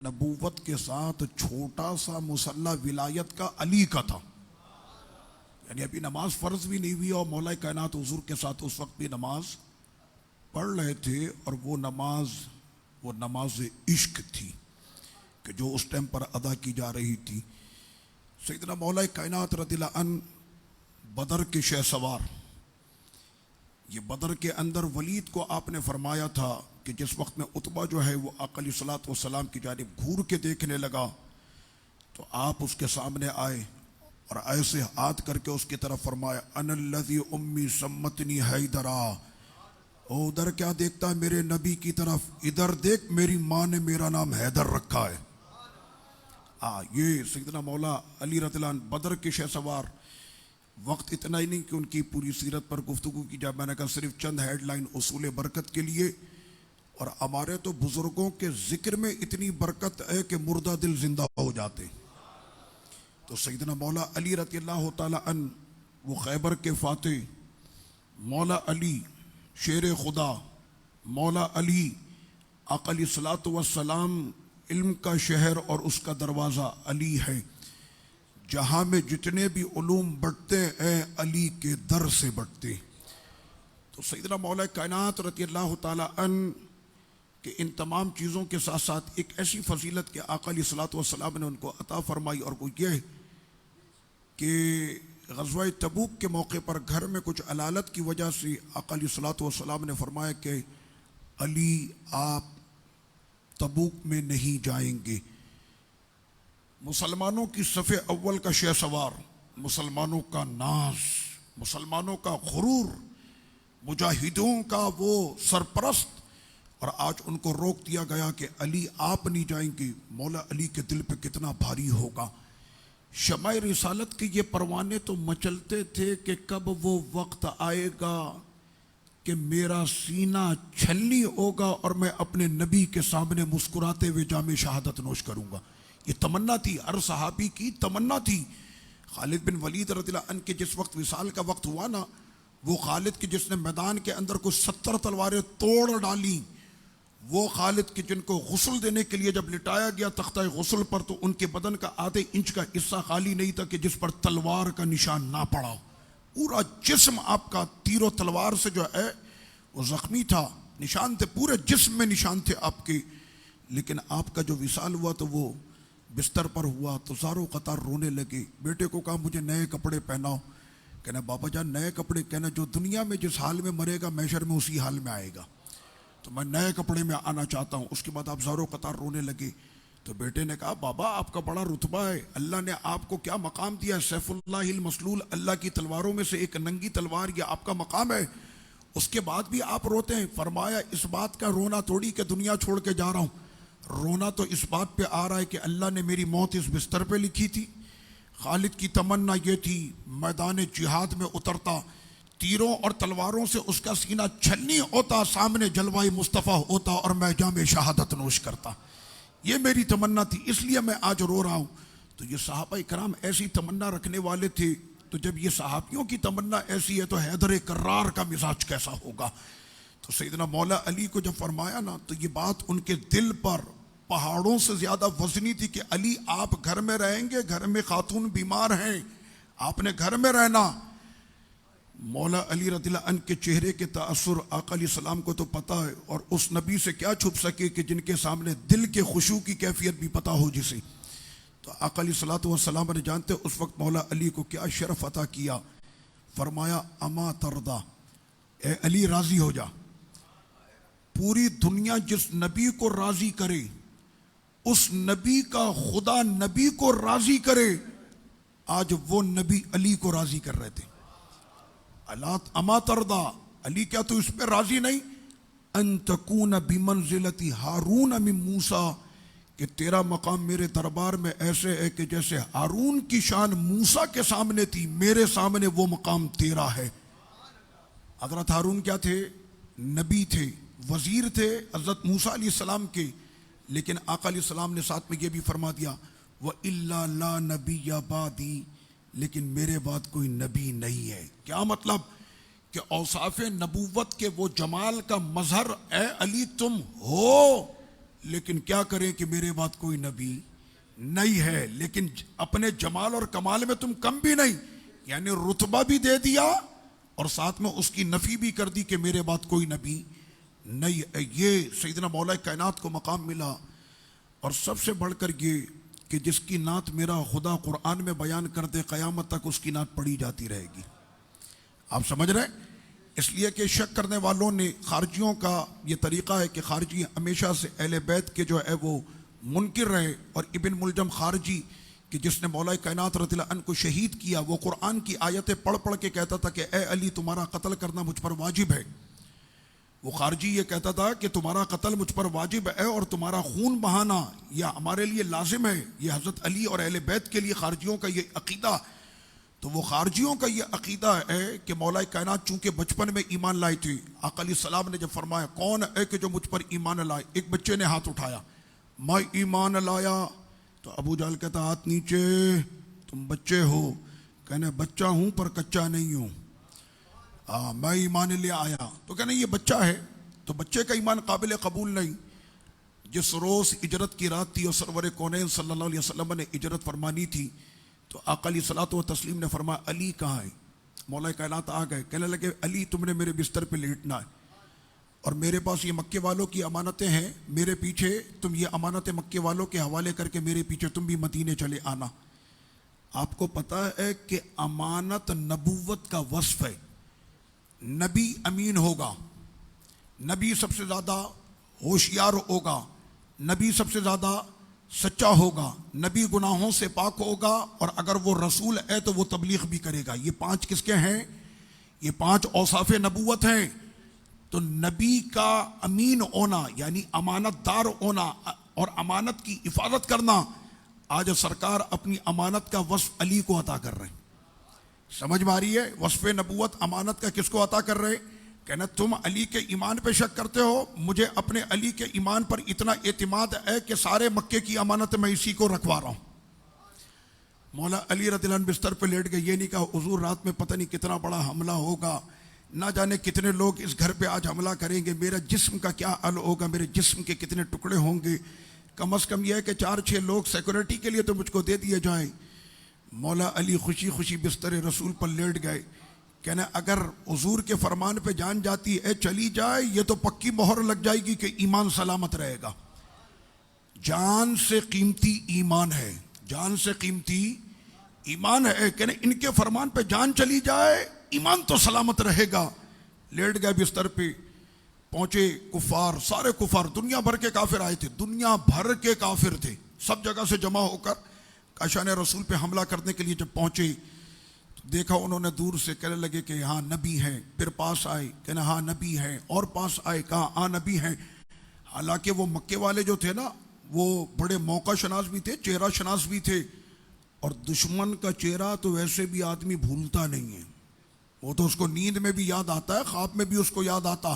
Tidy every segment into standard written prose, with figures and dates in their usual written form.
نبوت کے ساتھ چھوٹا سا مسلح ولایت کا علی کا تھا. یعنی ابھی نماز فرض بھی نہیں ہوئی اور مولا کائنات حضور کے ساتھ اس وقت بھی نماز پڑھ رہے تھے، اور وہ نماز عشق تھی کہ جو اس ٹائم پر ادا کی جا رہی تھی. سیدنا مولا کائنات رضی اللہ عنہ بدر کے شہ سوار، یہ بدر کے اندر ولید کو آپ نے فرمایا تھا کہ جس وقت میں عتبہ جو ہے وہ آقا علیہ الصلوۃ والسلام کی جانب گھور کے دیکھنے لگا تو آپ اس کے سامنے آئے اور ایسے ہاتھ کر کے اس کی طرف فرمایا انا الذی امی سمتنی حیدرا. او ادھر کیا دیکھتا ہے میرے نبی کی طرف؟ ادھر دیکھ، میری ماں نے میرا نام حیدر رکھا ہے. یہ سیدنا مولا علی رضی اللہ عنہ بدر کے شہ سوار. وقت اتنا ہی نہیں کہ ان کی پوری سیرت پر گفتگو کی جائے، میں نے کہا صرف چند ہیڈ لائن اصول برکت کے لیے. اور ہمارے تو بزرگوں کے ذکر میں اتنی برکت ہے کہ مردہ دل زندہ ہو جاتے. تو سیدنا مولا علی رضی اللہ تعالی عنہ وہ خیبر کے فاتح، مولا علی شیر خدا، مولا علی آقا علیہ الصلوۃ والسلام علم کا شہر اور اس کا دروازہ علی ہے. جہاں میں جتنے بھی علوم بڑھتے ہیں علی کے در سے بڑھتے. تو سیدنا مولا کائنات رضی اللہ تعالی عنہ کہ ان تمام چیزوں کے ساتھ ساتھ ایک ایسی فضیلت کہ آقا علیہ الصلوۃ والسلام نے ان کو عطا فرمائی، اور وہ یہ کہ غزوہ تبوک کے موقع پر گھر میں کچھ علالت کی وجہ سے آقا علیہ الصلوۃ والسلام نے فرمایا کہ علی آپ تبوک میں نہیں جائیں گے. مسلمانوں کی صف اول کا شہ سوار، مسلمانوں کا ناز، مسلمانوں کا غرور، مجاہدوں کا وہ سرپرست، اور آج ان کو روک دیا گیا کہ علی آپ نہیں جائیں گے. مولا علی کے دل پہ کتنا بھاری ہوگا. شمع رسالت کے یہ پروانے تو مچلتے تھے کہ کب وہ وقت آئے گا کہ میرا سینہ چھلنی ہوگا اور میں اپنے نبی کے سامنے مسکراتے ہوئے جام شہادت نوش کروں گا. یہ تمنا تھی، ہر صحابی کی تمنا تھی. خالد بن ولید رضی اللہ عنہ کے جس وقت وصال کا وقت ہوا نا، وہ خالد کے جس نے میدان کے اندر کچھ 70 تلواریں توڑ ڈالی، وہ خالد کے جن کو غسل دینے کے لیے جب لٹایا گیا تختہ غسل پر تو ان کے بدن کا آدھے انچ کا حصہ خالی نہیں تھا کہ جس پر تلوار کا نشان نہ پڑا. پورا جسم آپ کا تیر و تلوار سے جو ہے وہ زخمی تھا، نشان تھے، پورے جسم میں نشان تھے آپ کے. لیکن آپ کا جو وصال ہوا تو وہ بستر پر ہوا تو زاروں قطار رونے لگے. بیٹے کو کہا مجھے نئے کپڑے پہناؤ. کہنا بابا جان نئے کپڑے؟ کہنا جو دنیا میں جس حال میں مرے گا محشر میں اسی حال میں آئے گا، تو میں نئے کپڑے میں آنا چاہتا ہوں. اس کے بعد آپ زاروں قطار رونے لگے. تو بیٹے نے کہا بابا آپ کا بڑا رتبہ ہے، اللہ نے آپ کو کیا مقام دیا ہے، سیف اللہ المسلول، اللہ کی تلواروں میں سے ایک ننگی تلوار، یہ آپ کا مقام ہے. اس کے بعد بھی آپ روتے ہیں. فرمایا اس بات کا رونا توڑی کہ دنیا چھوڑ کے جا رہا ہوں، رونا تو اس بات پہ آ رہا ہے کہ اللہ نے میری موت اس بستر پہ لکھی تھی. خالد کی تمنا یہ تھی میدان جہاد میں اترتا، تیروں اور تلواروں سے اس کا سینہ چھلنی ہوتا، سامنے جلوہ مصطفیٰ ہوتا اور میں جام شہادت نوش کرتا. یہ میری تمنا تھی، اس لیے میں آج رو رہا ہوں. تو یہ صحابہ کرام ایسی تمنا رکھنے والے تھے. تو جب یہ صحابیوں کی تمنا ایسی ہے تو حیدر کرار کا مزاج کیسا ہوگا. تو سیدنا مولا علی کو جب فرمایا نا تو یہ بات ان کے دل پر پہاڑوں سے زیادہ وزنی تھی کہ علی آپ گھر میں رہیں گے، گھر میں خاتون بیمار ہیں، آپ نے گھر میں رہنا. مولا علی رضی اللہ عنہ کے چہرے کے تاثر آقا علیہ السلام کو تو پتہ ہے، اور اس نبی سے کیا چھپ سکے کہ جن کے سامنے دل کے خشوع کی کیفیت بھی پتہ ہو جسے. تو آقا علیہ الصلوۃ والسلام نے جانتے اس وقت مولا علی کو کیا شرف عطا کیا. فرمایا اما ترضا، اے علی راضی ہو جا. پوری دنیا جس نبی کو راضی کرے، اس نبی کا خدا نبی کو راضی کرے. آج وہ نبی علی کو راضی کر رہے تھے. اما ترضا، علی کیا تو اس پہ راضی نہیں؟ ان تکون بمنزلت ہارون من موسیٰ، کہ تیرا مقام میرے دربار میں ایسے ہے کہ جیسے ہارون کی شان موسیٰ کے سامنے تھی، میرے سامنے وہ مقام تیرا ہے. حضرت ہارون کیا تھے؟ نبی تھے، وزیر تھے حضرت موسیٰ علیہ السلام کے. لیکن آقا علیہ السلام نے ساتھ میں یہ بھی فرما دیا وَإِلَّا لَا نَبِيَّ بَعْدِي، لیکن میرے بعد کوئی نبی نہیں ہے. کیا مطلب؟ کہ اوصاف نبوت کے وہ جمال کا مظہر اے علی تم ہو، لیکن کیا کریں کہ میرے بعد کوئی نبی نہیں ہے، لیکن اپنے جمال اور کمال میں تم کم بھی نہیں، یعنی رتبہ بھی دے دیا اور ساتھ میں اس کی نفی بھی کر دی کہ میرے بعد کوئی نبی نہیں ہے۔ یہ سیدنا مولا کائنات کو مقام ملا۔ اور سب سے بڑھ کر یہ کہ جس کی نعت میرا خدا قرآن میں بیان کر دے، قیامت تک اس کی نعت پڑھی جاتی رہے گی۔ آپ سمجھ رہے ہیں؟ اس لیے کہ شک کرنے والوں نے، خارجیوں کا یہ طریقہ ہے کہ خارجی ہمیشہ سے اہل بیت کے جو ہے وہ منکر رہے، اور ابن ملجم خارجی کہ جس نے مولا کائنات رضی اللہ عنہ کو شہید کیا، وہ قرآن کی آیتیں پڑھ پڑھ کے کہتا تھا کہ اے علی تمہارا قتل کرنا مجھ پر واجب ہے۔ وہ خارجی یہ کہتا تھا کہ تمہارا قتل مجھ پر واجب ہے اور تمہارا خون بہانا یہ ہمارے لیے لازم ہے۔ یہ حضرت علی اور اہل بیت کے لیے خارجیوں کا یہ عقیدہ۔ تو وہ خارجیوں کا یہ عقیدہ ہے کہ مولا کائنات چونکہ بچپن میں ایمان لائی تھی، آقا علیہ السلام نے جب فرمایا کون ہے کہ جو مجھ پر ایمان لائے، ایک بچے نے ہاتھ اٹھایا، میں ایمان لایا، تو ابو جہل کہتا ہاتھ نیچے، تم بچے ہو، کہنے بچہ ہوں پر کچا نہیں ہوں، میں ایمان لے آیا، تو کہنے یہ بچہ ہے، تو بچے کا ایمان قابل قبول نہیں۔ جس روز ہجرت کی رات تھی اور سرور کونین صلی اللہ علیہ وسلم نے ہجرت فرمانی تھی، تو آقا علیہ الصلوۃ والتسلیم نے فرمایا علی کہاں ہے؟ مولا کائنات آ گئے، کہنے لگے علی تم نے میرے بستر پہ لیٹنا ہے، اور میرے پاس یہ مکے والوں کی امانتیں ہیں، میرے پیچھے تم یہ امانتیں مکے والوں کے حوالے کر کے میرے پیچھے تم بھی مدینے چلے آنا۔ آپ کو پتہ ہے کہ امانت نبوت کا وصف ہے۔ نبی امین ہوگا، نبی سب سے زیادہ ہوشیار ہوگا، نبی سب سے زیادہ سچا ہوگا، نبی گناہوں سے پاک ہوگا، اور اگر وہ رسول ہے تو وہ تبلیغ بھی کرے گا۔ یہ 5 کس کے ہیں؟ یہ 5 اوصاف نبوت ہیں۔ تو نبی کا امین ہونا یعنی امانت دار ہونا اور امانت کی حفاظت کرنا، آج سرکار اپنی امانت کا وصف علی کو عطا کر رہے ہیں۔ سمجھ میں آ رہی ہے؟ وصف نبوت امانت کا کس کو عطا کر رہے؟ کہنا تم علی کے ایمان پہ شک کرتے ہو، مجھے اپنے علی کے ایمان پر اتنا اعتماد ہے کہ سارے مکے کی امانت میں اسی کو رکھوا رہا ہوں۔ مولا علی رضی اللہ عنہ بستر پہ لیٹ گئے، یہ نہیں کہا حضور رات میں پتہ نہیں کتنا بڑا حملہ ہوگا، نہ جانے کتنے لوگ اس گھر پہ آج حملہ کریں گے، میرا جسم کا کیا حل ہوگا، میرے جسم کے کتنے ٹکڑے ہوں گے، کم از کم یہ ہے کہ 4-6 لوگ سیکورٹی کے لیے تو مجھ کو دے دیے جائیں۔ مولا علی خوشی خوشی بستر رسول پر لیٹ گئے، کہنا اگر حضور کے فرمان پہ جان جاتی ہے چلی جائے، یہ تو پکی مہر لگ جائے گی کہ ایمان سلامت رہے گا۔ جان سے قیمتی ایمان ہے، جان سے قیمتی ایمان ہے، کہنا ان کے فرمان پہ جان چلی جائے ایمان تو سلامت رہے گا۔ لیٹ گئے بستر پہ، پہنچے کفار، سارے کفار، دنیا بھر کے کافر آئے تھے، دنیا بھر کے کافر تھے، سب جگہ سے جمع ہو کر کاشان رسول پہ حملہ کرنے کے لیے جب پہنچے، دیکھا انہوں نے دور سے، کہنے لگے کہ ہاں نبی ہیں، پھر پاس آئے کہنا ہاں نبی ہیں، اور پاس آئے کہا ہاں نبی ہیں۔ حالانکہ وہ مکے والے جو تھے نا وہ بڑے موقع شناس بھی تھے، چہرہ شناس بھی تھے، اور دشمن کا چہرہ تو ویسے بھی آدمی بھولتا نہیں ہے، وہ تو اس کو نیند میں بھی یاد آتا ہے، خواب میں بھی اس کو یاد آتا۔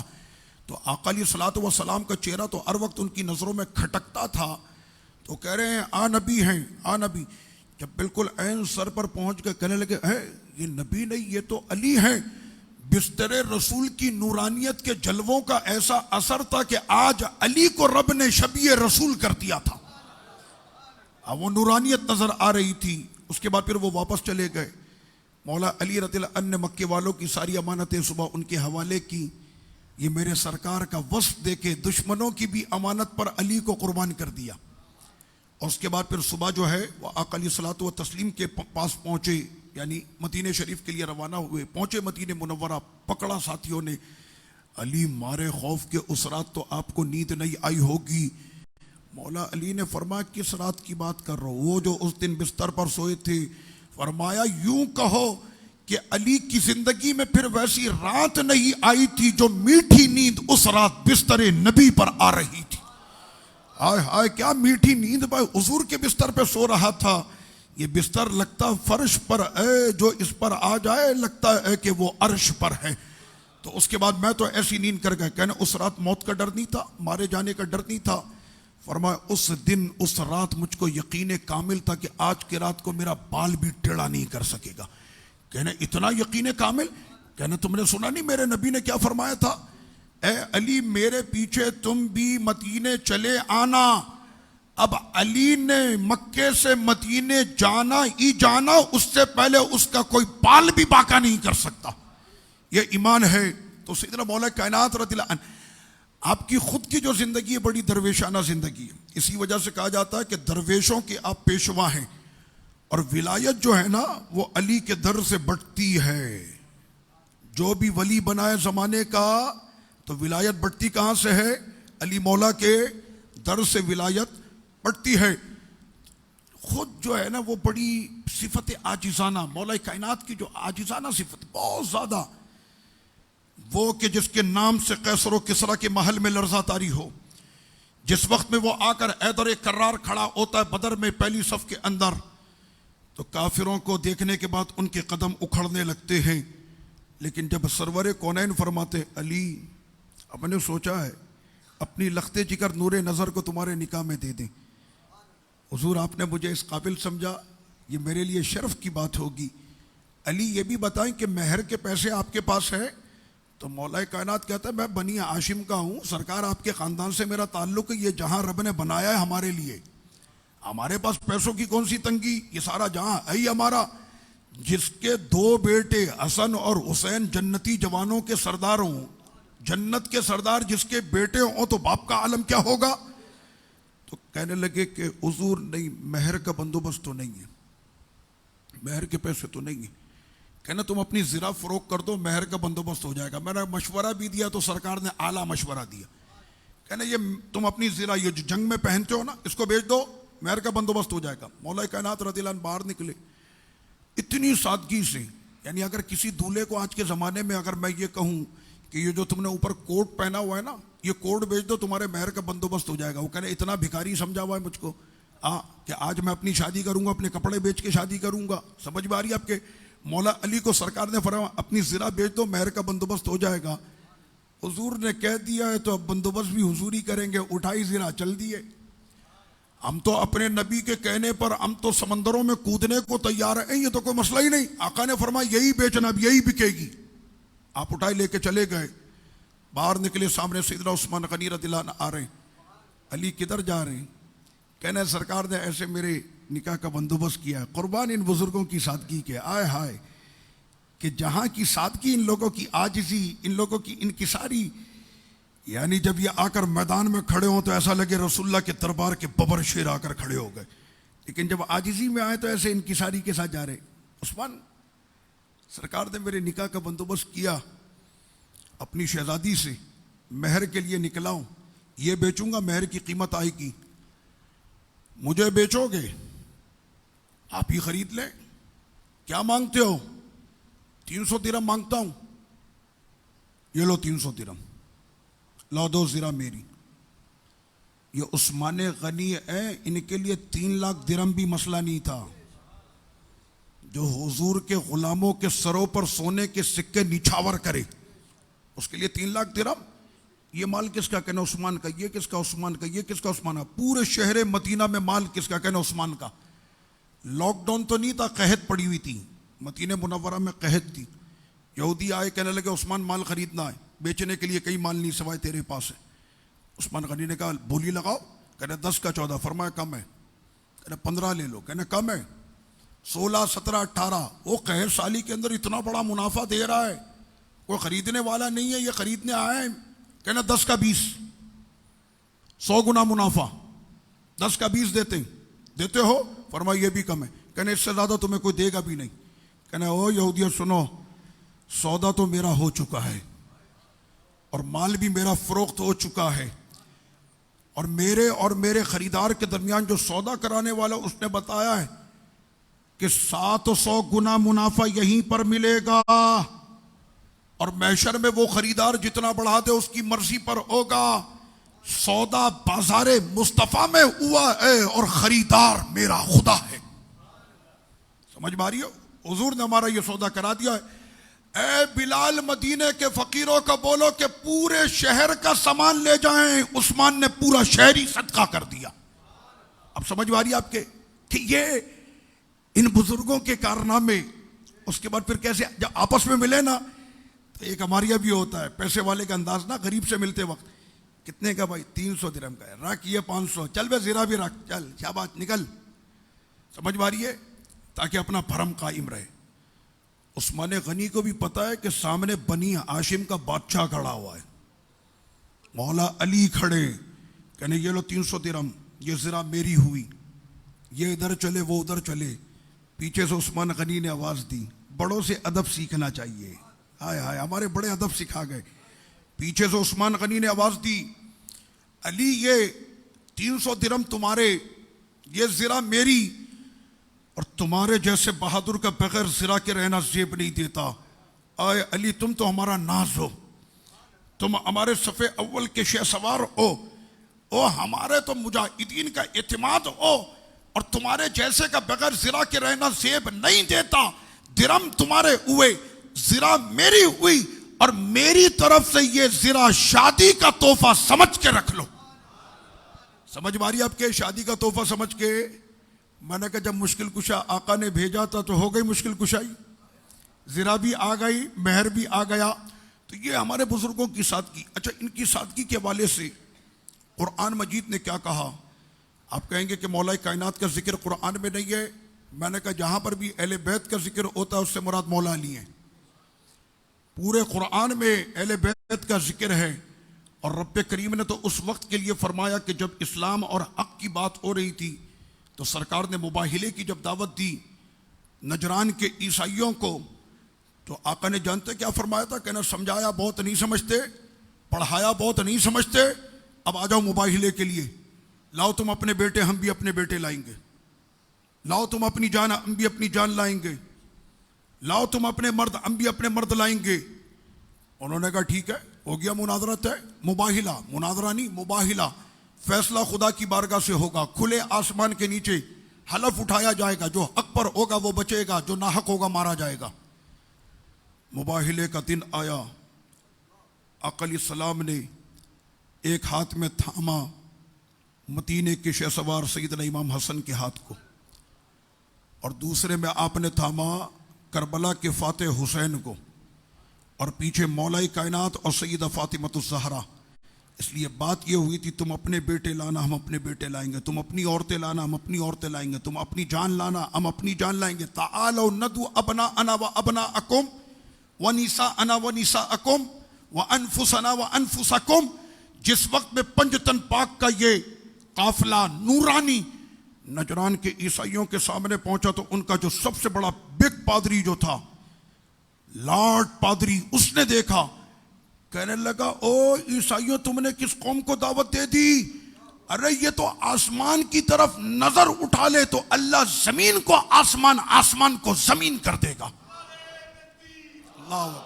تو آقا علیہ الصلوۃ والسلام کا چہرہ تو ہر وقت ان کی نظروں میں کھٹکتا تھا، تو کہہ رہے ہیں آ نبی ہیں، آ نبی۔ جب بالکل عین سر پر پہنچ کے کہنے لگے ہے یہ نبی نہیں، یہ تو علی ہیں۔ بستر رسول کی نورانیت کے جلووں کا ایسا اثر تھا کہ آج علی کو رب نے شبیہ رسول کر دیا تھا، وہ نورانیت نظر آ رہی تھی۔ اس کے بعد پھر وہ واپس چلے گئے۔ مولا علی رضی اللہ عنہ نے مکے والوں کی ساری امانتیں صبح ان کے حوالے کی۔ یہ میرے سرکار کا وصف دیکھے، دشمنوں کی بھی امانت پر علی کو قربان کر دیا۔ اور اس کے بعد پھر صبح جو ہے وہ آقا علیہ الصلوۃ والتسلیم کے پاس پہنچے، یعنی مدینہ شریف کے لیے روانہ ہوئے، پہنچے مدینہ منورہ، پکڑا ساتھیوں نے، علی مارے خوف کے اس رات تو آپ کو نیند نہیں آئی ہوگی۔ مولا علی نے فرمایا کس رات کی بات کر رہا ہو؟ وہ جو اس دن بستر پر سوئے تھے۔ فرمایا یوں کہو کہ علی کی زندگی میں پھر ویسی رات نہیں آئی تھی جو میٹھی نیند اس رات بستر نبی پر آ رہی تھی۔ ہائے ہائے کیا میٹھی نیند بھائی، حضور کے بستر پہ سو رہا تھا۔ یہ بستر لگتا فرش پر ہے، جو اس پر آ جائے لگتا ہے کہ وہ عرش پر ہے۔ تو اس کے بعد میں تو ایسی نیند کر گیا، کہنے اس رات موت کا ڈر نہیں تھا، مارے جانے کا ڈر نہیں تھا۔ فرمایا اس دن اس رات مجھ کو یقین کامل تھا کہ آج کی رات کو میرا بال بھی ٹیڑھا نہیں کر سکے گا۔ کہنے اتنا یقین کامل؟ کہنے تم نے سنا نہیں میرے نبی نے کیا فرمایا تھا؟ اے علی میرے پیچھے تم بھی مدینے چلے آنا. اب علی نے مکے سے مدینے جانا ہی جانا، اس سے پہلے اس کا کوئی بال بھی باقی نہیں کر سکتا. یہ ایمان ہے. تو سیدنا مولا کائنات رضی اللہ عنہ آپ کی خود کی جو زندگی ہے بڑی درویشانہ زندگی ہے. اسی وجہ سے کہا جاتا ہے کہ درویشوں کے آپ پیشوا ہیں، اور ولایت جو ہے نا وہ علی کے در سے بٹتی ہے. جو بھی ولی بنا ہے زمانے کا تو ولایت بٹتی کہاں سے ہے؟ علی مولا کے در سے ولایت بٹتی ہے. خود جو ہے نا وہ بڑی صفت عاجزانہ، مولا کائنات کی جو عاجزانہ صفت بہت زیادہ، وہ کہ جس کے نام سے قیصر و کسریٰ کے محل میں لرزہ طاری ہو. جس وقت میں وہ آ کر حیدر کرار کھڑا ہوتا ہے بدر میں پہلی صف کے اندر، تو کافروں کو دیکھنے کے بعد ان کے قدم اکھڑنے لگتے ہیں. لیکن جب سرور کونین فرماتے علی اب میں نے سوچا ہے اپنی لخت جگر نور نظر کو تمہارے نکاح میں دے دیں. حضور آپ نے مجھے اس قابل سمجھا، یہ میرے لیے شرف کی بات ہوگی. علی یہ بھی بتائیں کہ مہر کے پیسے آپ کے پاس ہے؟ تو مولا کائنات کہتا ہے میں بنی ہاشم کا ہوں، سرکار آپ کے خاندان سے میرا تعلق ہے. یہ جہاں رب نے بنایا ہے ہمارے لیے، ہمارے پاس پیسوں کی کون سی تنگی، یہ سارا جہاں ہے ہی ہمارا. جس کے دو بیٹے حسن اور حسین جنتی جوانوں کے سردار ہوں، جنت کے سردار جس کے بیٹے ہوں تو باپ کا عالم کیا ہوگا. تو کہنے لگے کہ حضور نہیں، مہر کا بندوبست تو نہیں ہے، مہر کے پیسے تو نہیں ہیں. کہنا تم اپنی زرہ فروخت کر دو، مہر کا بندوبست ہو جائے گا. میں نے مشورہ بھی دیا تو سرکار نے اعلیٰ مشورہ دیا. کہنا یہ تم اپنی زرہ یہ جو جنگ میں پہنتے ہو نا اس کو بیچ دو، مہر کا بندوبست ہو جائے گا. مولا کائنات رضی اللہ عنہ باہر نکلے اتنی سادگی سے. یعنی اگر کسی دولہے کو آج کے زمانے میں اگر میں یہ کہوں کہ یہ جو تم نے اوپر کوٹ پہنا ہوا ہے نا یہ کوٹ بیچ دو تمہارے مہر کا بندوبست ہو جائے گا، وہ کہنے اتنا بھکاری سمجھا ہوا ہے مجھ کو کہ آج میں اپنی شادی کروں گا اپنے کپڑے بیچ کے شادی کروں گا. سمجھ میں آ رہی ہے آپ کے؟ مولا علی کو سرکار نے فرمایا اپنی زرہ بیچ دو، مہر کا بندوبست ہو جائے گا. حضور نے کہہ دیا ہے تو اب بندوبست بھی حضور ہی کریں گے. اٹھائی زرہ چل دیے. ہم تو اپنے نبی کے کہنے پر ہم تو سمندروں میں کودنے کو تیار ہیں، یہ تو کوئی مسئلہ ہی نہیں. آقا نے فرمایا یہی بیچنا، اب یہی بکے گی. آپ اٹھائی لے کے چلے گئے. باہر نکلے، سامنے سیدنا عثمان غنی رضی اللہ عنہ آ رہے ہیں. علی کدھر جا رہے ہیں؟ کہنے سرکار نے ایسے میرے نکاح کا بندوبست کیا ہے. قربان ان بزرگوں کی سادگی کے، آئے ہائے کہ جہاں کی سادگی، ان لوگوں کی عاجزی، ان لوگوں کی انکساری. یعنی جب یہ آ کر میدان میں کھڑے ہوں تو ایسا لگے رسول اللہ کے دربار کے ببر شیر آ کر کھڑے ہو گئے. لیکن جب عاجزی میں آئے تو ایسے انکساری کے ساتھ جا رہے. عثمان سرکار نے میرے نکاح کا بندوبست کیا، اپنی شہزادی سے مہر کے لیے نکلا ہوں، یہ بیچوں گا، مہر کی قیمت آئے گی. مجھے بیچو گے؟ آپ ہی خرید لیں. کیا مانگتے ہو؟ 300 درہم مانگتا ہوں. یہ لو 300 درہم، لا دو زرہ میری. یہ عثمان غنی ہے، ان کے لیے 3 لاکھ درہم بھی مسئلہ نہیں تھا. جو حضور کے غلاموں کے سروں پر سونے کے سکے نچھاور کرے اس کے لیے 3 لاکھ درہم. یہ مال کس کا؟ کہنا عثمان کا. یہ کس کا؟ عثمان کا. یہ کس کا؟ عثمان کا. پورے شہر مدینہ میں مال کس کا؟ کہنا عثمان کا. لاک ڈاؤن تو نہیں تھا، قحط پڑی ہوئی تھی مدینہ منورہ میں، قحط تھی. یہودی آئے کہنے لگے عثمان مال خریدنا ہے، بیچنے کے لیے کئی مال نہیں سوائے تیرے پاس ہے. عثمان غنی نے کہا بولی لگاؤ. کہنا 10 کا 14. فرمایا کم ہے. کہنا 15 لے لو. کہنا کم ہے. 16 17 18. وہ قحط سالی کے اندر اتنا بڑا منافع دے رہا ہے، کوئی خریدنے والا نہیں ہے، یہ خریدنے آئے ہیں. کہنا 10 کا 20. 100 گنا منافع. 10 کا 20 دیتے ہو؟ فرمایا یہ بھی کم ہے. کہنا اس سے زیادہ تمہیں کوئی دے گا بھی نہیں. کہنا او یہودیو سنو، سودا تو میرا ہو چکا ہے اور مال بھی میرا فروخت ہو چکا ہے، اور میرے خریدار کے درمیان جو سودا کرانے والا اس نے بتایا ہے کہ 700 گنا منافع یہیں پر ملے گا، اور محشر میں وہ خریدار جتنا بڑھا دے اس کی مرضی پر ہوگا. سودا بازار مصطفیٰ میں ہوا ہے اور خریدار میرا خدا ہے. سمجھ میں آ رہی ہو؟ حضور نے ہمارا یہ سودا کرا دیا ہے. اے بلال مدینے کے فقیروں کا بولو کہ پورے شہر کا سامان لے جائیں. عثمان نے پورا شہر ہی صدقہ کر دیا. اب سمجھ میں آ رہی ہے آپ کے کہ یہ ان بزرگوں کے کارنامے. اس کے بعد پھر کیسے جب آپس میں ملے نا تو ایک ہمارے یہاں بھی ہوتا ہے پیسے والے کا انداز نا، غریب سے ملتے وقت کتنے کا بھائی؟ 300 درہم کا ہے، رکھ یہ 500، چل بے زیرہ بھی رکھ، چل شاباش نکل، سمجھ میں آ رہی ہے؟ تاکہ اپنا بھرم قائم رہے۔ عثمان غنی کو بھی پتا ہے کہ سامنے بنی ہاشم کا بادشاہ کھڑا ہوا ہے، مولا علی کھڑے، کہنے یہ لو 300 درہم، یہ زرہ میری ہوئی، یہ ادھر چلے وہ ادھر چلے۔ پیچھے سے عثمان غنی نے آواز دی، بڑوں سے ادب سیکھنا چاہیے، ہائے ہائے ہمارے بڑے ادب سکھا گئے۔ پیچھے سے عثمان غنی نے آواز دی، علی یہ 300 درہم تمہارے، یہ زرہ میری، اور تمہارے جیسے بہادر کا بغیر زرہ کے رہنا زیب نہیں دیتا۔ آئے علی تم تو ہمارا ناز ہو، تم ہمارے صف اول کے شہ سوار ہو، او ہمارے تو مجاہدین کا اعتماد ہو، اور تمہارے جیسے کا بغیر زرہ کے رہنا زیب نہیں دیتا۔ درہم تمہارے ہوئے، زرہ میری ہوئی، اور میری طرف سے یہ زرہ شادی کا تحفہ سمجھ کے رکھ لو۔ سمجھ ماری آپ کے شادی کا تحفہ سمجھ کے؟ میں نے کہا جب مشکل کشا آقا نے بھیجا تھا تو ہو گئی مشکل کشائی، زرہ بھی آ گئی، مہر بھی آ گیا۔ تو یہ ہمارے بزرگوں کی سادگی۔ اچھا، ان کی سادگی کے حوالے سے قرآن مجید نے کیا کہا؟ آپ کہیں گے کہ مولا کائنات کا ذکر قرآن میں نہیں ہے۔ میں نے کہا جہاں پر بھی اہل بیت کا ذکر ہوتا ہے اس سے مراد مولا علی ہیں۔ پورے قرآن میں اہل بیت کا ذکر ہے، اور رب کریم نے تو اس وقت کے لیے فرمایا کہ جب اسلام اور حق کی بات ہو رہی تھی تو سرکار نے مباہلے کی جب دعوت دی نجران کے عیسائیوں کو، تو آقا نے جانتے کیا فرمایا تھا؟ کہنا سمجھایا بہت نہیں سمجھتے، پڑھایا بہت نہیں سمجھتے، اب آ جاؤ مباہلے کے لیے، لاؤ تم اپنے بیٹے، ہم بھی اپنے بیٹے لائیں گے، لاؤ تم اپنی جان، ہم بھی اپنی جان لائیں گے، لاؤ تم اپنے مرد، ہم بھی اپنے مرد لائیں گے۔ انہوں نے کہا ٹھیک ہے، ہو گیا مناظرہ طے، مباہلہ، مناظرہ نہیں مباہلہ، فیصلہ خدا کی بارگاہ سے ہوگا، کھلے آسمان کے نیچے حلف اٹھایا جائے گا، جو حق پر ہوگا وہ بچے گا، جو ناحق ہوگا مارا جائے گا۔ مباہلے کا دن آیا، آقا علیہ السلام نے ایک ہاتھ میں تھاما مدینے کے شہ سوار سیدنا امام حسن کے ہاتھ کو، اور دوسرے میں آپ نے تھاما کربلا کے فاتح حسین کو، اور پیچھے مولا کائنات اور سیدہ فاطمۃ الزہرا۔ اس لیے بات یہ ہوئی تھی تم اپنے بیٹے لانا، ہم اپنے بیٹے لائیں گے، تم اپنی عورتیں لانا، ہم اپنی عورتیں لائیں گے، تم اپنی جان لانا، ہم اپنی جان لائیں گے۔ تعالوا ندعو ابناءنا وابناءکم ونساءنا ونساءکم وانفسنا وانفسکم۔ جس وقت میں پنجتن پاک کا یہ قافلہ نورانی نجران کے عیسائیوں کے سامنے پہنچا تو ان کا جو سب سے بڑا بگ پادری جو تھا، لارڈ پادری، اس نے دیکھا، کہنے لگا او عیسائیوں تم نے کس قوم کو دعوت دے دی؟ ارے یہ تو آسمان کی طرف نظر اٹھا لے تو اللہ زمین کو آسمان، آسمان کو زمین کر دے گا۔ اللہ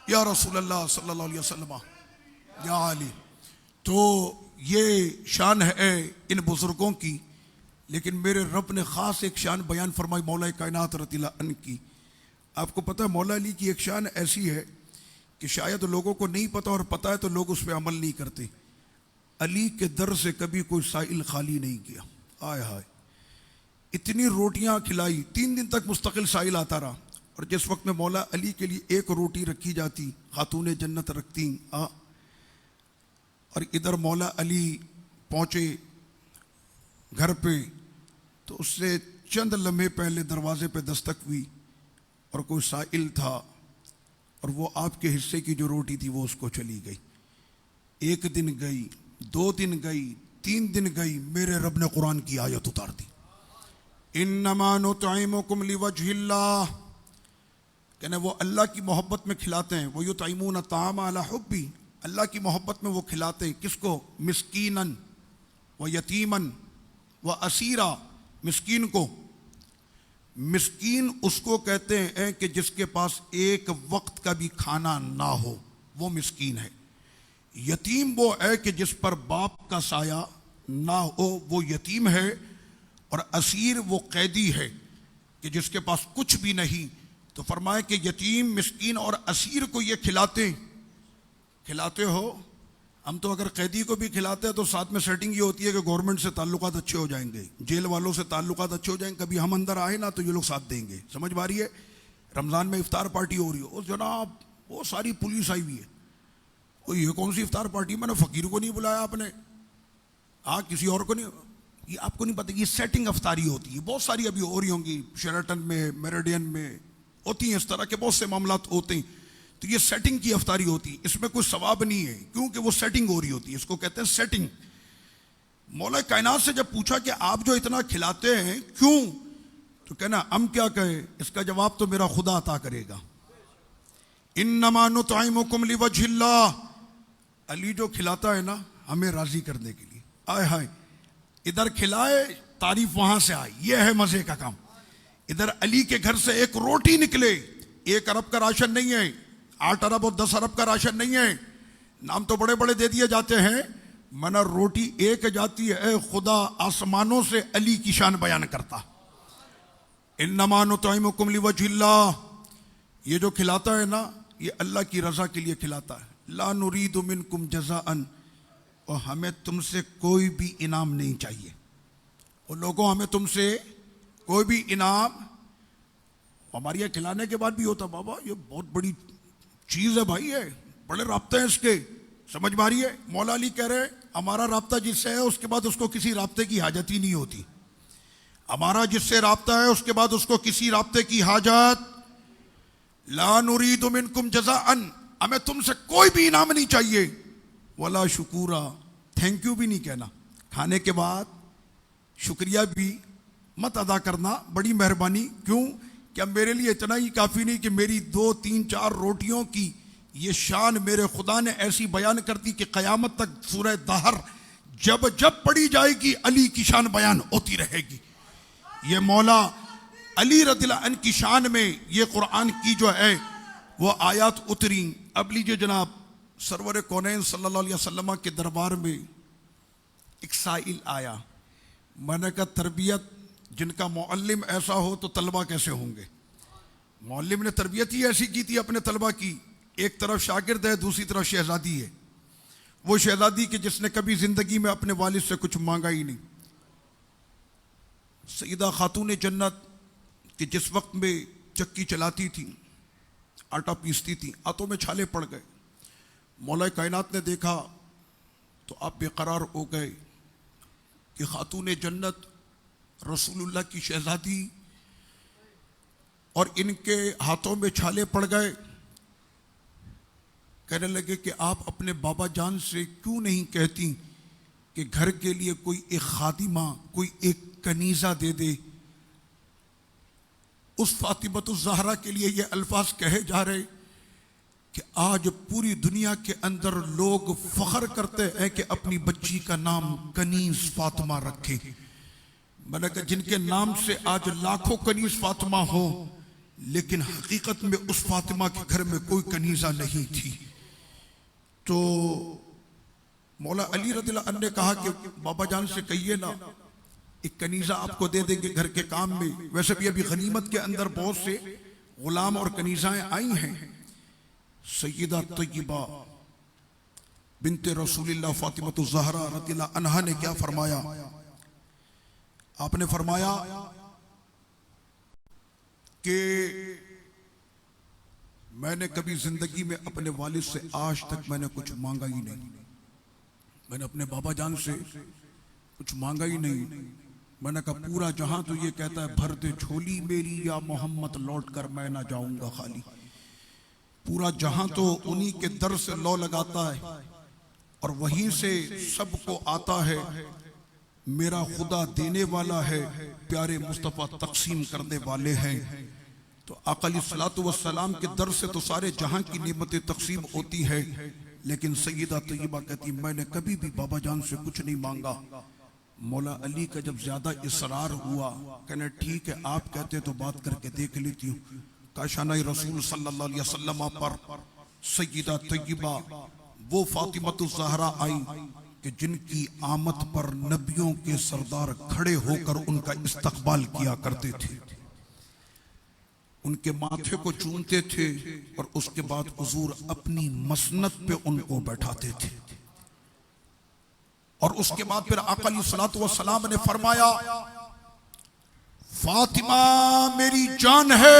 یا رسول اللہ صلی اللہ علیہ وسلم یا علی۔ تو یہ شان ہے ان بزرگوں کی، لیکن میرے رب نے خاص ایک شان بیان فرمائی مولا کائنات رضی اللہ عنہ کی۔ آپ کو پتہ ہے مولا علی کی ایک شان ایسی ہے کہ شاید لوگوں کو نہیں پتہ، اور پتہ ہے تو لوگ اس پہ عمل نہیں کرتے۔ علی کے در سے کبھی کوئی سائل خالی نہیں کیا۔ آئے ہائے، اتنی روٹیاں کھلائی، 3 دن تک مستقل سائل آتا رہا، اور جس وقت میں مولا علی کے لیے ایک روٹی رکھی جاتی، خاتون جنت رکھتی، اور ادھر مولا علی پہنچے گھر پہ تو اس سے چند لمحے پہلے دروازے پہ دستک ہوئی، اور کوئی سائل تھا، اور وہ آپ کے حصے کی جو روٹی تھی وہ اس کو چلی گئی۔ 1 دن گئی، 2 دن گئی، 3 دن گئی، میرے رب نے قرآن کی آیت اتار دی، انما نطعمکم لوجہ اللہ، کہنے وہ اللہ کی محبت میں کھلاتے ہیں، ویطعمون الطعام علی حبہ، اللہ کی محبت میں وہ کھلاتے ہیں کس کو؟ مسکیناً و یتیماً و اسیرا۔ مسکین کو، مسکین اس کو کہتے ہیں کہ جس کے پاس ایک وقت کا بھی کھانا نہ ہو، وہ مسکین ہے۔ یتیم وہ ہے کہ جس پر باپ کا سایہ نہ ہو، وہ یتیم ہے۔ اور اسیر وہ قیدی ہے کہ جس کے پاس کچھ بھی نہیں۔ تو فرمائے کہ یتیم، مسکین اور اسیر کو یہ کھلاتے ہو۔ ہم تو اگر قیدی کو بھی کھلاتے ہیں تو ساتھ میں سیٹنگ یہ ہوتی ہے کہ گورنمنٹ سے تعلقات اچھے ہو جائیں گے، جیل والوں سے تعلقات اچھے ہو جائیں گے، کبھی ہم اندر آئے نا تو یہ لوگ ساتھ دیں گے، سمجھ میں آ رہی ہے؟ رمضان میں افطار پارٹی ہو رہی ہو، جناب وہ ساری پولیس آئی ہوئی ہے، یہ کون سی افطار پارٹی؟ میں نے فقیر کو نہیں بلایا آپ نے، کسی اور کو نہیں، یہ آپ کو نہیں پتہ، یہ سیٹنگ افطاری ہوتی ہے، بہت ساری ابھی ہو رہی ہوں گی، شیرٹن میں، میریڈین میں ہوتی ہیں، اس طرح کے بہت سے معاملات ہوتے ہیں، تو یہ سیٹنگ کی افطاری ہوتی ہے، اس میں کوئی ثواب نہیں ہے کیونکہ وہ سیٹنگ ہو رہی ہوتی ہے، اس کو کہتے ہیں سیٹنگ۔ مولا کائنات سے جب پوچھا کہ آپ جو اتنا کھلاتے ہیں کیوں، تو کہنا ہم کیا کہیں، اس کا جواب تو میرا خدا عطا کرے گا۔ انما نطعمکم لوجہ اللہ، علی جو کھلاتا ہے نا ہمیں راضی کرنے کے لیے، آئے ہائے ادھر کھلائے تعریف وہاں سے آئی، یہ ہے مزے کا کام۔ ادھر علی کے گھر سے ایک روٹی نکلے، 1 ارب کا راشن نہیں ہے، 8 ارب اور 10 ارب کا راشن نہیں ہے، نام تو بڑے بڑے دے دیے جاتے ہیں، منا روٹی ایک جاتی ہے، اے خدا آسمانوں سے علی کی شان بیان کرتا۔ انما نطعمکم لوجہ اللہ، یہ جو کھلاتا ہے نا یہ اللہ کی رضا کے لیے کھلاتا ہے، لا نرید منکم جزاء، اور ہمیں تم سے کوئی بھی انعام نہیں چاہیے، اور لوگوں ہمیں تم سے کوئی بھی انعام، ہمارے یہاں کھلانے کے بعد بھی ہوتا بابا یہ بہت بڑی چیز ہے بھائی، ہے بڑے رابطے ہیں اس کے، سمجھ ماری ہے۔ مولا علی کہہ رہے ہمارا رابطہ جس سے ہے اس کے بعد اس کو کسی رابطے کی حاجت ہی نہیں ہوتی، ہمارا جس سے رابطہ ہے اس کے بعد اس کو کسی رابطے کی حاجت، لا نرید منکم جزاء، ہمیں تم سے کوئی بھی انعام نہیں چاہیے، ولا شکورا، تھینک یو بھی نہیں کہنا، کھانے کے بعد شکریہ بھی مت ادا کرنا، بڑی مہربانی، کیوں کہ میرے لیے اتنا ہی کافی نہیں کہ میری 2 3 4 روٹیوں کی یہ شان میرے خدا نے ایسی بیان کر دی کہ قیامت تک سورہ دہر جب جب پڑھی جائے گی علی کی شان بیان ہوتی رہے گی۔ یہ مولا علی رضی اللہ عنہ کی شان میں یہ قرآن کی جو ہے وہ آیات اتری۔ اب لیجئے جناب، سرور کونین صلی اللہ علیہ وسلم کے دربار میں ایک سائل آیا، میں نے کہا تربیت جن کا معلم ایسا ہو تو طلبہ کیسے ہوں گے؟ معلم نے تربیت ہی ایسی کی تھی اپنے طلبہ کی، ایک طرف شاگرد ہے دوسری طرف شہزادی ہے، وہ شہزادی کہ جس نے کبھی زندگی میں اپنے والد سے کچھ مانگا ہی نہیں، سیدہ خاتون جنت کہ جس وقت میں چکی چلاتی تھی، آٹا پیستی تھی، ہاتھوں میں چھالے پڑ گئے، مولا کائنات نے دیکھا تو آپ بے قرار ہو گئے کہ خاتون جنت رسول اللہ کی شہزادی اور ان کے ہاتھوں میں چھالے پڑ گئے، کہنے لگے کہ آپ اپنے بابا جان سے کیوں نہیں کہتی کہ گھر کے لیے کوئی ایک خادمہ، کوئی ایک کنیزہ دے دے۔ اس فاطمۃ الزہرا کے لیے یہ الفاظ کہے جا رہے کہ آج پوری دنیا کے اندر لوگ فخر کرتے ہیں کہ اپنی بچی کا نام کنیز فاطمہ رکھے، میں نے کہا جن کے نام سے آج لاکھوں کنیز فاطمہ ہو، لیکن حقیقت میں اس فاطمہ کے گھر میں کوئی کنیزہ نہیں تھی۔ تو مولا علی رضی اللہ عنہ نے کہا کہ بابا جان سے کہیے نا ایک کنیزہ آپ کو دے دیں گے گھر کے کام میں، ویسے بھی ابھی غنیمت کے اندر بہت سے غلام اور کنیزائیں آئی ہیں۔ سیدہ طیبہ بنت رسول اللہ فاطمۃ الزہرا رضی اللہ عنہا نے کیا فرمایا؟ آپ نے فرمایا کہ میں نے کبھی زندگی میں اپنے والد سے آج تک میں نے کچھ مانگا ہی نہیں، میں نے اپنے بابا جان سے کچھ مانگا ہی نہیں، میں نے کہا پورا جہاں تو یہ کہتا ہے بھر دے جھولی میری یا محمد لوٹ کر میں نہ جاؤں گا خالی، پورا جہاں تو انہی کے در سے لو لگاتا ہے اور وہیں سے سب کو آتا ہے، میرا خدا دینے والا ہے، پیارے مصطفیٰ تقسیم کرنے والے ہیں۔ تو آقا علیہ الصلوۃ والسلام کے در سے تو سارے جہاں کی نعمتیں تقسیم ہوتی ہے، لیکن سیدہ طیبہ کہتی میں نے کبھی بھی بابا جان سے کچھ نہیں مانگا۔ مولا علی کا جب زیادہ اصرار ہوا، کہنے ٹھیک ہے آپ کہتے تو بات کر کے دیکھ لیتی ہوں۔ کاشانہ رسول صلی اللہ علیہ وسلم پر سیدہ طیبہ وہ فاطمۃ الزہرا آئی کہ جن کی آمد پر نبیوں کے سردار کھڑے ہو کر ان کا استقبال کیا کرتے تھے، ان کے ماتھے کو چومتے تھے اور اس کے بعد حضور اپنی مسند پہ ان کو بیٹھاتے تھے، اور اس کے بعد پھر آقا علیہ الصلوۃ والسلام نے فرمایا فاطمہ میری جان ہے،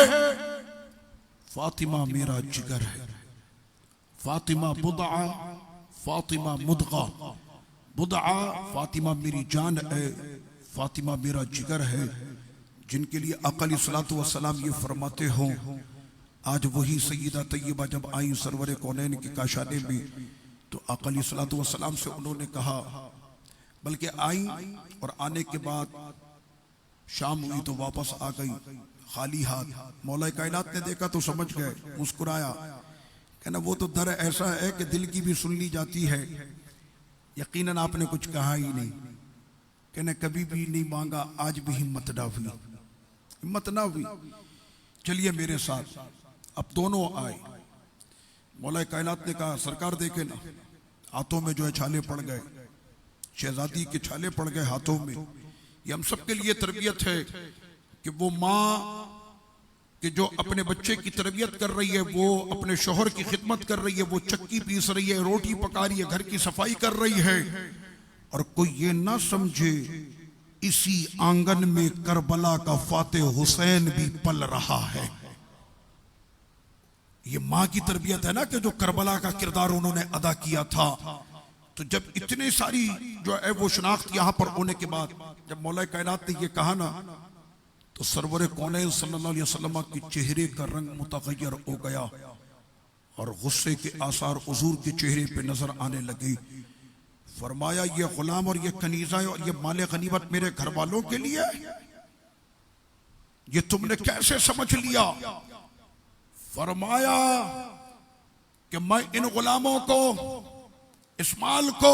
فاطمہ میرا جگر ہے، فاطمہ بضعہ، فاطمہ مدغہ، بضعہ فاطمہ میری جان ہے، فاطمہ میرا جگر ہے۔ جن کے لیے آقا علیہ الصلوۃ والسلام یہ فرماتے ہوں، آج وہی سیدہ طیبہ جب آئیں سرور کونین کے کاشانے میں تو آقا علیہ الصلوۃ والسلام سے انہوں نے کہا، بلکہ آئیں اور آنے کے بعد شام ہوئی تو واپس آ گئی خالی ہاتھ۔ مولا کائنات نے دیکھا تو سمجھ گئے، مسکرایا، کہنا وہ تو در ایسا ہے کہ دل کی بھی سن لی جاتی ہے، یقیناً آپ نے کچھ کہا ہی نہیں، کہنا کبھی بھی نہیں مانگا، آج بھی ہمت نہ ہوئی، ہمت نہ ہوئی، چلیے میرے ساتھ۔ اب دونوں آئے، مولا کائنات نے کہا سرکار دیکھیں نا، ہاتھوں میں جو ہے چھالے پڑ گئے، شہزادی کے چھالے پڑ گئے ہاتھوں میں۔ یہ ہم سب کے لیے تربیت ہے کہ وہ ماں کہ جو اپنے بچے کی تربیت کر رہی ہے، وہ اپنے شوہر کی خدمت کر رہی ہے، وہ چکی پیس رہی ہے، روٹی پکا رہی ہے، گھر کی صفائی کر رہی ہے، اور کوئی یہ نہ سمجھے اسی آنگن میں کربلا کا فاتح حسین بھی پل رہا ہے۔ یہ ماں کی تربیت ہے نا کہ جو کربلا کا کردار انہوں نے ادا کیا تھا۔ تو جب اتنے ساری جو ہے وہ شناخت یہاں پر ہونے کے بعد جب مولا کائنات نے یہ کہا نا تو سرور کونین صلی اللہ علیہ وسلم کی چہرے کا رنگ متغیر ہو گیا اور غصے کے آثار حضور کے چہرے پہ نظر آنے لگے۔ فرمایا یہ غلام اور یہ کنیزہ اور یہ مال غنیمت میرے گھر والوں کے لیے، یہ تم نے کیسے سمجھ لیا؟ فرمایا کہ میں ان غلاموں کو، اس مال کو،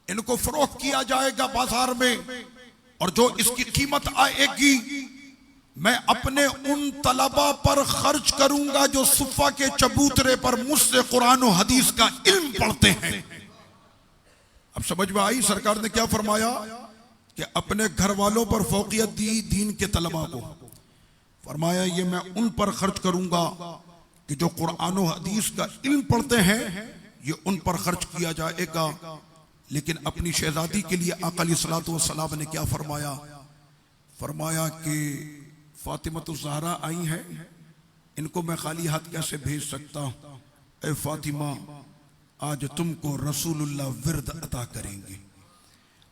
ان کو فروخت کیا جائے گا بازار میں، اور جو اس کی قیمت آئے گی میں اپنے ان طلبہ پر خرچ کروں گا جو صفہ کے چبوترے پر مجھ سے قرآن و حدیث کا علم پڑھتے ہیں۔ اب سمجھ میں آئی سرکار نے کیا فرمایا کہ اپنے گھر والوں پر فوقیت دی دین کے طلبہ کو۔ فرمایا یہ میں ان پر خرچ کروں گا کہ جو قرآن و حدیث کا علم پڑھتے ہیں، یہ ان پر خرچ کیا جائے گا۔ لیکن اپنی شہزادی کے لیے آقا علیہ الصلوۃ والسلام نے کیا فرمایا؟ فرمایا کہ فاطمہ الزہرا آئی ہیں، ان کو میں خالی ہاتھ کیسے بھیج سکتا ہوں؟ اے فاطمہ آج تم کو رسول اللہ ورد عطا کریں گے۔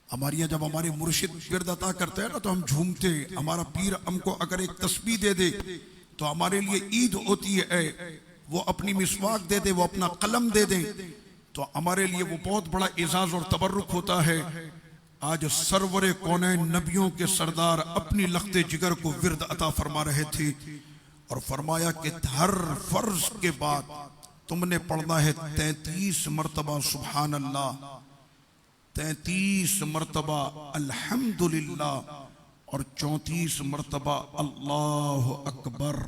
ہمارے یہاں جب ہمارے مرشد ورد عطا کرتے ہیں نا تو ہم جھومتے، ہمارا پیر ہم کو اگر ایک تسبیح دے دے تو ہمارے لیے عید ہوتی ہے، وہ اپنی مسواک دے دے، وہ اپنا قلم دے دے تو ہمارے لیے وہ بہت بڑا اعزاز اور تبرک ہوتا ہے۔ آج سرور کونین نبیوں کے سردار اپنی لخت جگر کو ورد عطا فرما رہے تھے اور فرمایا کہ ہر فرض کے بعد تم نے پڑھنا ہے 33 مرتبہ سبحان اللہ، 33 مرتبہ الحمدللہ اور 34 مرتبہ اللہ اکبر۔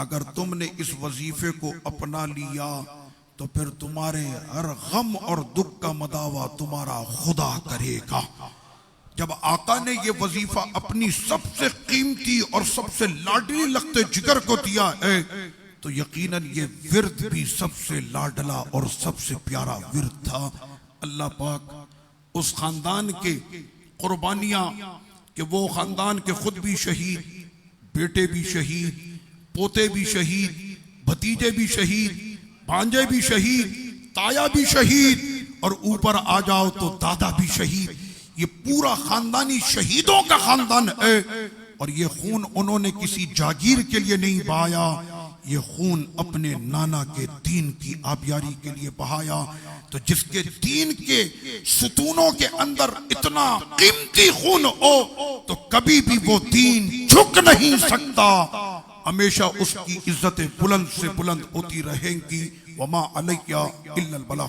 اگر تم نے اس وظیفے کو اپنا لیا تو پھر تمہارے ہر غم اور دکھ کا مداوع تمہارا خدا کرے گا۔ جب آقا نے یہ وظیفہ اپنی سب سے قیمتی اور سب سے لاڈلی لخت جگر کو دیا ہے تو یقیناً یہ ورد بھی سب سے لاڈلا اور سب سے پیارا ورد تھا۔ اللہ پاک اس خاندان کے قربانیاں کہ وہ خاندان کے خود بھی شہید، بیٹے بھی شہید، پوتے بھی شہید، بھتیجے بھی شہید، بھانجے بھی شہید، تایا بھی شہید، اور اوپر آ جاؤ تو دادا بھی شہید، یہ پورا خاندانی شہیدوں کا خاندان ہے۔ اور یہ خون انہوں نے کسی جاگیر کے لیے نہیں بہایا، یہ خون اپنے نانا کے دین کی آبیاری کے لیے بہایا۔ تو جس کے دین کے ستونوں کے اندر اتنا قیمتی خون ہو تو کبھی بھی وہ دین جھک نہیں سکتا، ہمیشہ اس کی عزت بلند سے بلند ہوتی رہیں گی۔ وما علیہ الا البلاغ۔